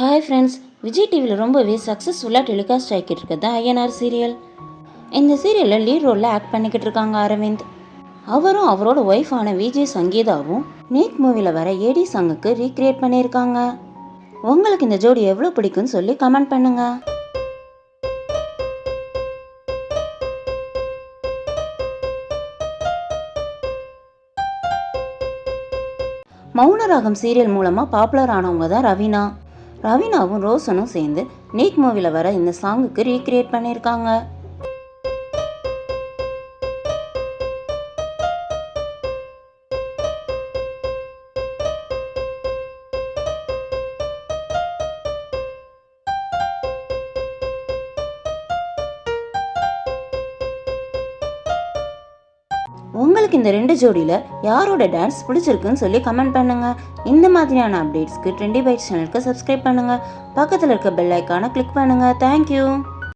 Hi friends, Vijay டிவியில் ரொம்பவே சக்ஸஸ்ஃபுல்லாக டெலிகாஸ்ட் ஆகிக்கிட்டு இருக்கிறது தான் ஐஎன்ஆர் சீரியல். இந்த சீரியலில் லீட் ரோலில் ஆக்ட் பண்ணிக்கிட்டு இருக்காங்க அரவிந்த். அவரும் அவரோட ஒய்ஃபான விஜய் சங்கீதாவும் நீட் மூவியில் வர ஏடி சாங்குக்கு ரீக்ரியேட் பண்ணியிருக்காங்க. உங்களுக்கு இந்த ஜோடி எவ்வளோ பிடிக்கும்னு சொல்லி கமெண்ட் பண்ணுங்க. மௌனராகம் சீரியல் மூலமாக பாப்புலர் ஆனவங்க தான் ரவீனாவும் ரோஷனும் சேர்ந்து நீட் மூவியில் வர இந்த சாங்குக்கு ரீக்ரியேட் பண்ணியிருக்காங்க. உங்களுக்கு இந்த ரெண்டு ஜோடியில் யாரோட டான்ஸ் பிடிச்சிருக்குன்னு சொல்லி கமெண்ட் பண்ணுங்க. இந்த மாதிரியான அப்டேட்ஸ்க்கு ட்ரெண்டி பைட்ஸ் சேனலுக்கு சப்ஸ்கிரைப் பண்ணுங்க. பக்கத்தில் இருக்க பெல் ஐக்கானை கிளிக் பண்ணுங்க. தேங்க்யூ.